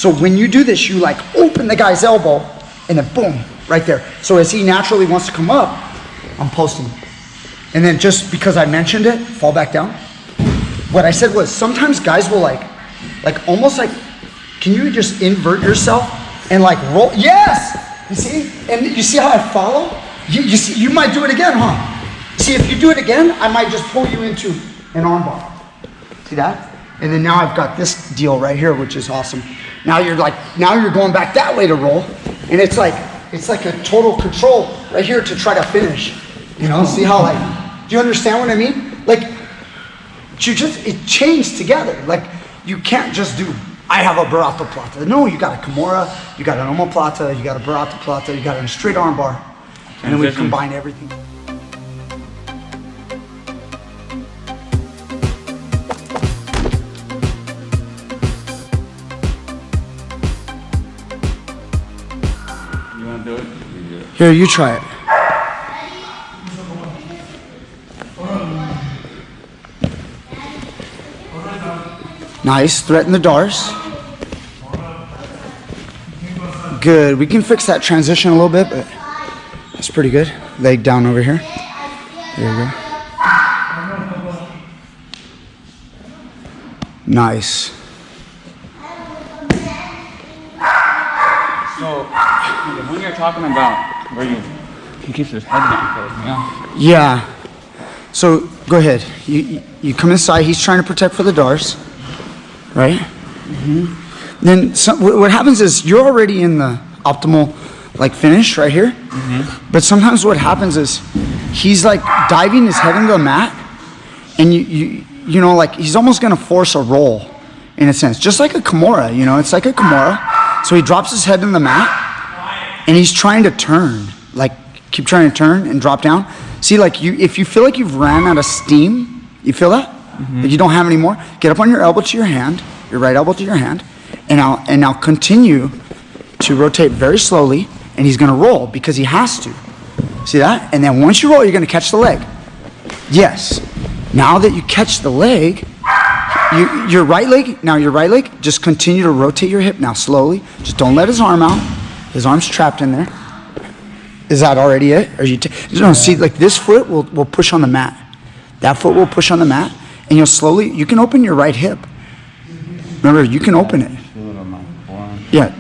So when you do this, you like open the guy's elbow and then boom, right there. So as he naturally wants to come up, I'm posting. And then just because I mentioned it, fall back down. What I said was sometimes guys will like almost like, can you just invert yourself and like roll? Yes! You see? And you see how I follow? You see, you might do it again, huh? See, if you do it again, I might just pull you into an armbar. See that? And then now I've got this deal right here, which is awesome. Now you're going back that way to roll. And it's like a total control right here to try to finish. You know, see how like, do you understand what I mean? Like, it chains together. Like, you can't just do, I have a BARATOPLATA. No, you got a Kimura, you got an omoplata, you got a BARATOPLATA, you got a straight arm bar. And then we combine everything. You want to do it? Here, you try it. Nice, threaten the Darce. Good, we can fix that transition a little bit, but that's pretty good. Leg down over here. There you go. Nice. So, when you're talking about where he keeps his head down, yeah. Yeah. So go ahead. You come inside. He's trying to protect for the Darce, right? Mm-hmm. Then what happens is you're already in the optimal like finish right here. Mm-hmm. But sometimes what happens is he's like diving his head into the mat, and you know, like he's almost gonna force a roll in a sense, just like a Kimura. You know, it's like a Kimura. So he drops his head in the mat, and he's trying to turn, like keep trying to turn and drop down. See, like if you feel like you've ran out of steam, you feel that? Mm-hmm. That you don't have any more, get up on your elbow to your hand, your right elbow to your hand, and now continue to rotate very slowly, and he's gonna roll because he has to. See that? And then once you roll, you're gonna catch the leg. Yes. Now that you catch the leg, your right leg, just continue to rotate your hip now slowly. Just don't let his arm out. His arm's trapped in there. Is that already it? Or no, see, like this foot will push on the mat. That foot will push on the mat, and you can open your right hip. Remember, you can open it. Yeah,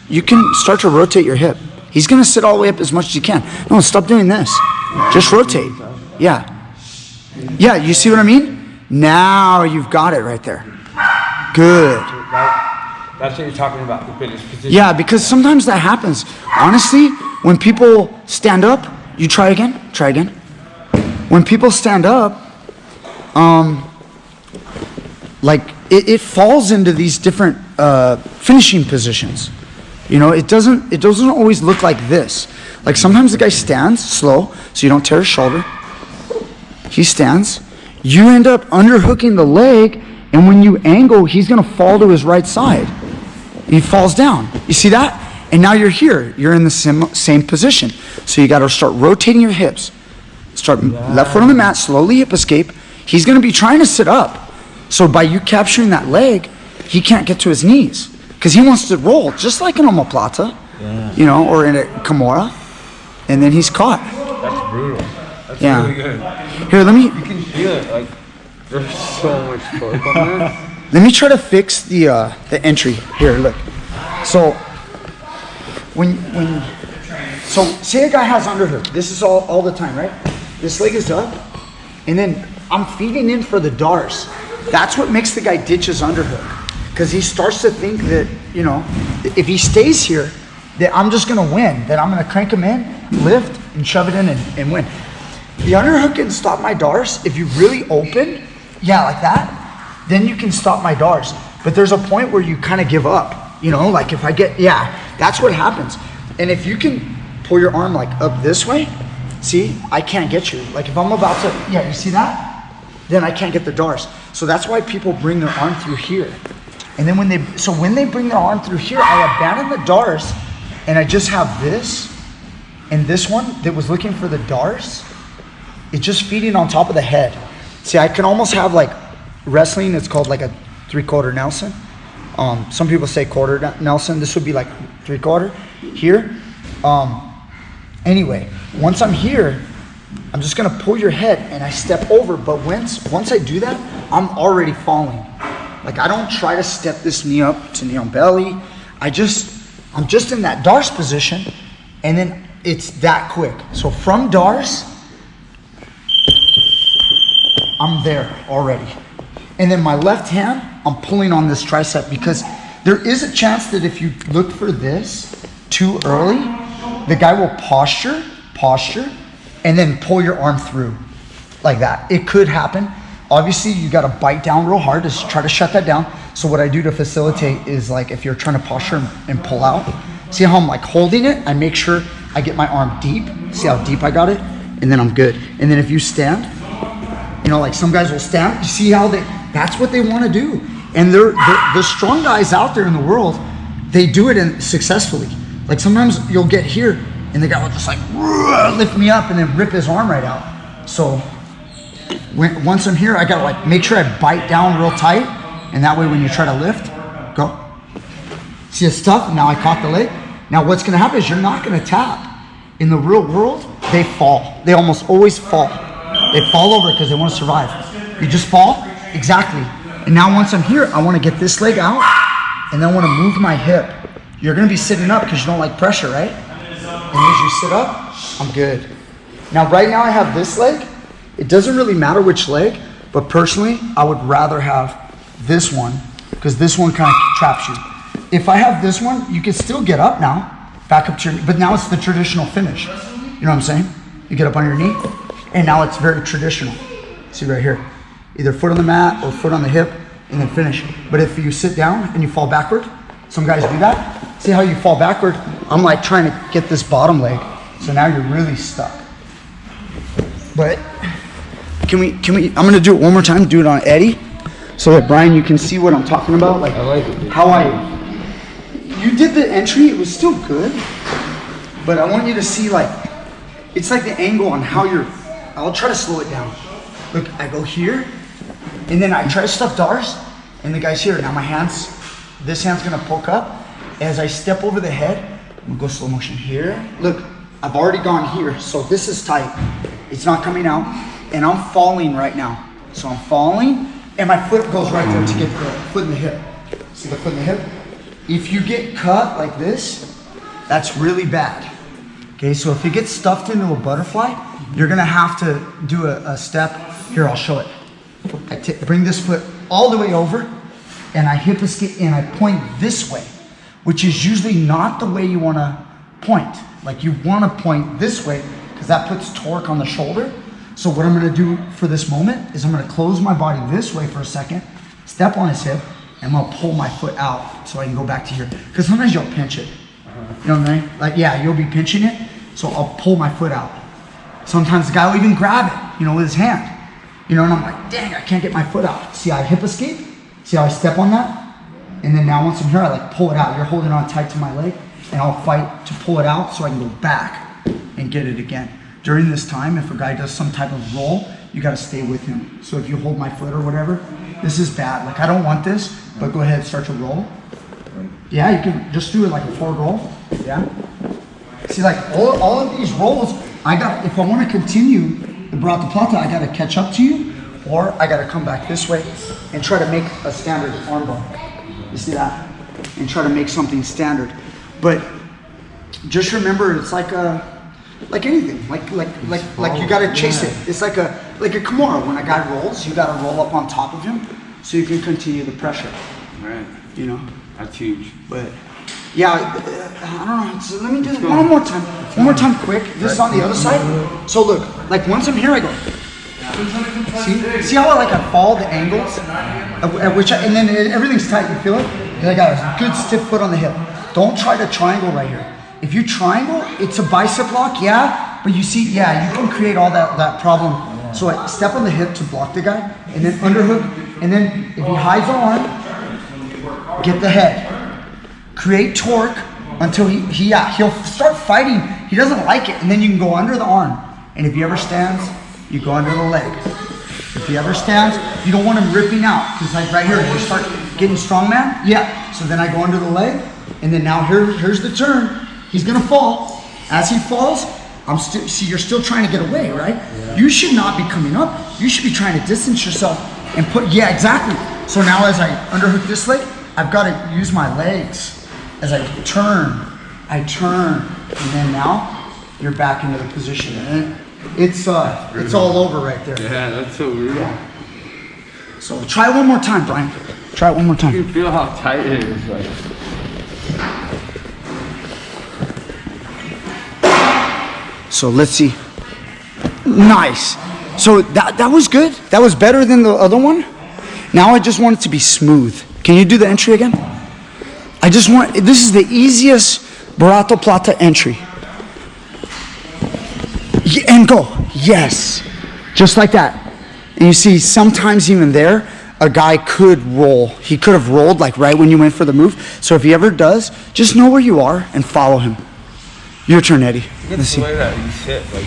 you can start to rotate your hip. He's gonna sit all the way up as much as you can. No, stop doing this. Just rotate. Yeah. Yeah, you see what I mean? Now you've got it right there. Good. That's what you're talking about, the finish position. Yeah, because sometimes that happens. Honestly, when people stand up, you try again. When people stand up, like it falls into these different finishing positions. You know, it doesn't always look like this. Like sometimes the guy stands slow, so you don't tear his shoulder. He stands. You end up underhooking the leg, and when you angle, he's gonna fall to his right side. He falls down. You see that? And now you're here. You're in the same position. So you got to start rotating your hips. Start left foot on the mat, slowly hip escape. He's going to be trying to sit up. So by you capturing that leg, he can't get to his knees because he wants to roll just like an omoplata, you know, or in a Kimura, and then he's caught. That's brutal. That's really good. Here, let me. You can feel it. Like there's so much torque on there. Let me try to fix the entry. Here, look. So so say a guy has underhook. This is all the time, right? This leg is up, and then I'm feeding in for the Darce. That's what makes the guy ditch his underhook, because he starts to think that, you know, if he stays here, that I'm just gonna win. That I'm gonna crank him in, lift, and shove it in and win. The underhook can stop my Darce if you really open, like that. Then you can stop my Darce. But there's a point where you kind of give up, you know, like if I get, that's what happens. And if you can pull your arm like up this way, see, I can't get you. Like if I'm about to, you see that? Then I can't get the Darce. So that's why people bring their arm through here. And then when they bring their arm through here, I abandon the Darce, and I just have this, and this one that was looking for the Darce, it's just feeding on top of the head. See, I can almost have like, wrestling, it's called like a 3/4 Nelson. Some people say quarter Nelson. This would be like 3/4 here. Anyway, once I'm here, I'm just gonna pull your head and I step over. But once I do that, I'm already falling. Like I don't try to step this knee up to knee on belly. I'm just in that Darce position, and then it's that quick. So from Darce, I'm there already. And then my left hand, I'm pulling on this tricep because there is a chance that if you look for this too early, the guy will posture, and then pull your arm through like that. It could happen. Obviously, you got to bite down real hard to try to shut that down. So what I do to facilitate is like if you're trying to posture and pull out, see how I'm like holding it? I make sure I get my arm deep. See how deep I got it? And then I'm good. And then if you stand, you know, like some guys will stand. You see how that's what they want to do. And the strong guys out there in the world, they do it successfully. Like sometimes you'll get here and the guy will just like lift me up and then rip his arm right out. So once I'm here, I gotta like make sure I bite down real tight, and that way when you try to lift, go. See, it's tough. Now I caught the leg. Now what's gonna happen is you're not gonna tap. In the real world, they fall. They almost always fall. They fall over because they want to survive. You just fall, exactly. And now once I'm here, I want to get this leg out, and then I want to move my hip. You're gonna be sitting up because you don't like pressure, right? And as you sit up, I'm good. Now right now I have this leg. It doesn't really matter which leg, but personally, I would rather have this one because this one kind of traps you. If I have this one, you can still get up now, back up to your knee, but now it's the traditional finish. You know what I'm saying? You get up on your knee, and now it's very traditional. See right here, either foot on the mat or foot on the hip, and then finish. But if you sit down and you fall backward, some guys do that. See how you fall backward? I'm like trying to get this bottom leg, so now you're really stuck. But can we, I'm gonna do it one more time, do it on Eddie, so that Brian, you can see what I'm talking about, like I like it. you did the entry, it was still good, but I want you to see like, it's like the angle on how I'll try to slow it down. Look, I go here, and then I try to stuff Darce, and the guy's here. Now this hand's gonna poke up. As I step over the head, I'm gonna go slow motion here. Look, I've already gone here, so this is tight. It's not coming out, and I'm falling right now. So I'm falling, and my foot goes right there to get the foot in the hip. See the foot in the hip? If you get cut like this, that's really bad. Okay, so if it gets stuffed into a butterfly, you're gonna have to do a step. Here, I'll show it. I bring this foot all the way over, and I hip escape, and I point this way, which is usually not the way you wanna point. Like you wanna point this way, because that puts torque on the shoulder. So what I'm gonna do for this moment is I'm gonna close my body this way for a second, step on his hip, and I'm gonna pull my foot out so I can go back to here. Because sometimes you'll pinch it. You know what I mean? Like, yeah, you'll be pinching it, so I'll pull my foot out. Sometimes the guy will even grab it, you know, with his hand. You know, and I'm like, dang, I can't get my foot out. See how I hip escape? See how I step on that? And then now once I'm here, I like pull it out. You're holding on tight to my leg, and I'll fight to pull it out so I can go back and get it again. During this time, if a guy does some type of roll, you gotta stay with him. So if you hold my foot or whatever, this is bad. Like I don't want this, but go ahead and start to roll. Yeah, you can just do it like a forward roll. Yeah. See, like all of these rolls, if I want to continue the BARATOPLATA, I gotta catch up to you, or I gotta come back this way and try to make a standard arm bar. You see that? And try to make something standard. But just remember, it's like anything. Like you gotta chase it. It's like a Kimura. When a guy rolls, you gotta roll up on top of him so you can continue the pressure. Right. You know? That's huge. But yeah, I don't know. So let me do it one more time. One more time quick. This is on the other side. So look, like once I'm here, I go. See how I follow the angles at which and then everything's tight. You feel it? And I got a good stiff foot on the hip. Don't try to triangle right here. If you triangle, it's a bicep lock, yeah. But you see, yeah, you can create all that problem. So I step on the hip to block the guy, and then underhook, and then if he hides the arm, get the head. Create torque until he'll start fighting. He doesn't like it, and then you can go under the arm. And if he ever stands, you go under the leg. If he ever stands, you don't want him ripping out, because like right here, you start getting strongman? Yeah. So then I go under the leg, and then now here's the turn. He's gonna fall. As he falls, see, you're still trying to get away, right? Yeah. You should not be coming up. You should be trying to distance yourself and yeah, exactly. So now as I underhook this leg, I've got to use my legs. As I turn, and then now you're back into the position. And it's all over right there. Yeah, that's so weird. Yeah. So try it one more time, Brian. Try it one more time. You can feel how tight it is. Like. So let's see. Nice. So that was good. That was better than the other one. Now I just want it to be smooth. Can you do the entry again? This is the easiest BARATOPLATA entry. And go. Yes. Just like that. And you see, sometimes even there, a guy could roll. He could have rolled like right when you went for the move. So if he ever does, just know where you are and follow him. Your turn, Eddie. It's the way that you sit, like.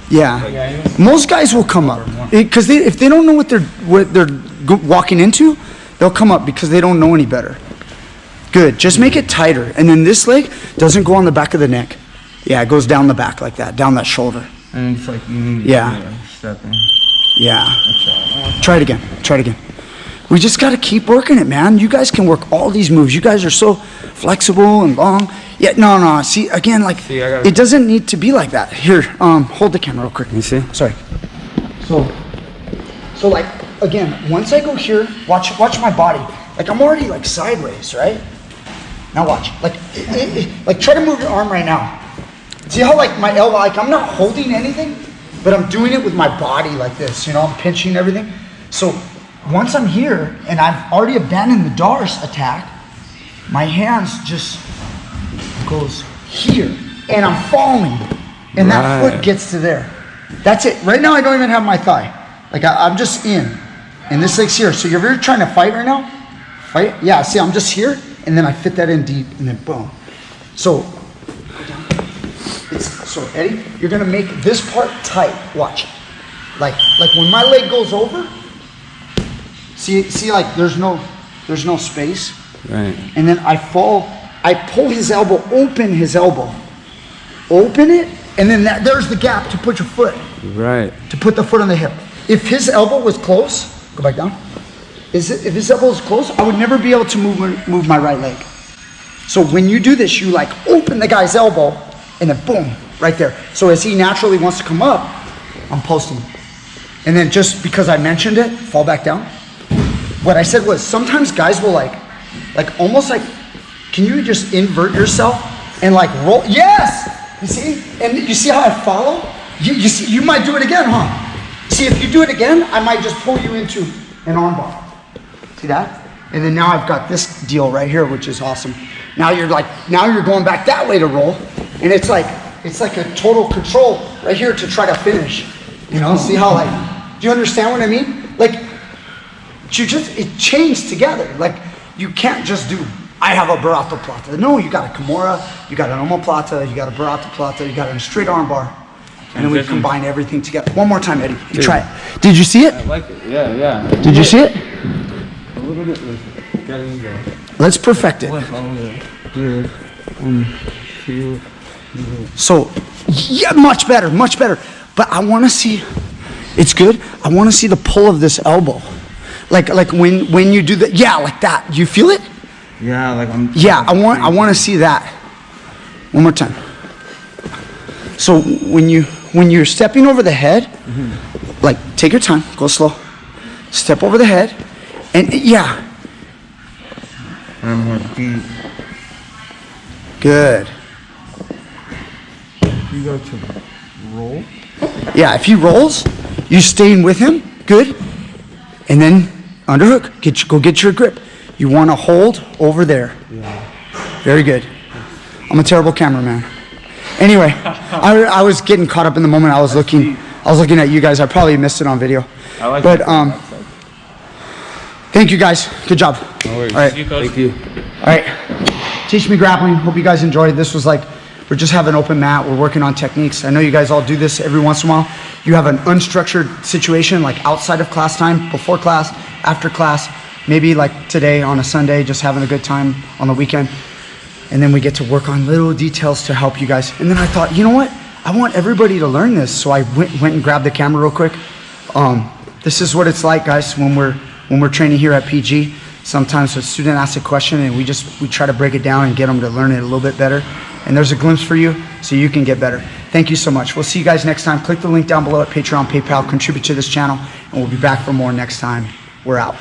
Yeah. Most guys will come up because if they don't know what they're walking into, they'll come up because they don't know any better. Good. Just make it tighter, and then this leg doesn't go on the back of the neck. Yeah, it goes down the back like that, down that shoulder. And it's like you need to step in. Yeah. Try it again. Try it again. We just got to keep working it, man. You guys can work all these moves. You guys are so flexible and long. Yeah, no. See, again, like, it doesn't need to be like that. Here, hold the camera real quick. Let me see. Sorry. So like, again, once I go here, watch my body. Like, I'm already, like, sideways, right? Now watch. Like, like, try to move your arm right now. See how, like, my elbow, like, I'm not holding anything, but I'm doing it with my body like this, you know? I'm pinching everything. So once I'm here, and I've already abandoned the Darce attack, my hands just goes here, and I'm falling, and that foot gets to there. That's it. Right now, I don't even have my thigh. Like, I'm just in, and this leg's here. So you're trying to fight right now? Fight? Yeah, see, I'm just here, and then I fit that in deep, and then boom. So, Eddie, you're gonna make this part tight. Watch. Like when my leg goes over, see, like there's no space. Right. And then I pull his elbow, open it, and then there's the gap to put your foot. Right. To put the foot on the hip. If his elbow was close, go back down. If his elbow was close, I would never be able to move my right leg. So when you do this, you like open the guy's elbow, and then boom, right there. So as he naturally wants to come up, I'm posting. And then just because I mentioned it, fall back down. What I said was sometimes guys will like almost like, can you just invert yourself and like roll? Yes! You see? And you see how I follow? You see, you might do it again, huh? See, if you do it again, I might just pull you into an armbar. See that? And then now I've got this deal right here, which is awesome. Now you're going back that way to roll, and it's like a total control right here to try to finish. You know, see how do you understand what I mean? Like, it chains together. Like, you can't just do, I have a BARATOPLATA. No, you got a Kimura, you got an omoplata, you got a BARATOPLATA, you got a straight arm bar. And then we combine everything together. One more time, Eddie. You try it. Did you see it? I like it. Yeah. Did you see it? A little bit. Getting there. Let's perfect it. So, yeah, much better. But I want to see, it's good. I want to see the pull of this elbow. Like when you do that, yeah, like that. You feel it? Yeah, like I'm. Yeah, I want to see that. One more time. So when you're stepping over the head, like take your time, go slow. Step over the head, and yeah. I'm more deep. Good. You go to roll. Yeah, if he rolls, you staying with him. Good. And then underhook. Go get your grip. You want to hold over there. Yeah. Very good. I'm a terrible cameraman. Anyway, I was getting caught up in the moment. I was looking at you guys. I probably missed it on video. I like but thank you guys. Good job. No worries. All right. Thank you. All right. Teach Me Grappling. Hope you guys enjoyed. This was like, we're just having an open mat. We're working on techniques. I know you guys all do this every once in a while. You have an unstructured situation like outside of class time, before class, after class. maybe like today on a Sunday, just having a good time on the weekend. And then we get to work on little details to help you guys. And then I thought, you know what? I want everybody to learn this. So I went and grabbed the camera real quick. This is what it's like, guys, when we're training here at PG. Sometimes a student asks a question and we try to break it down and get them to learn it a little bit better. And there's a glimpse for you so you can get better. Thank you so much. We'll see you guys next time. Click the link down below at Patreon, PayPal, contribute to this channel, and we'll be back for more next time. We're out.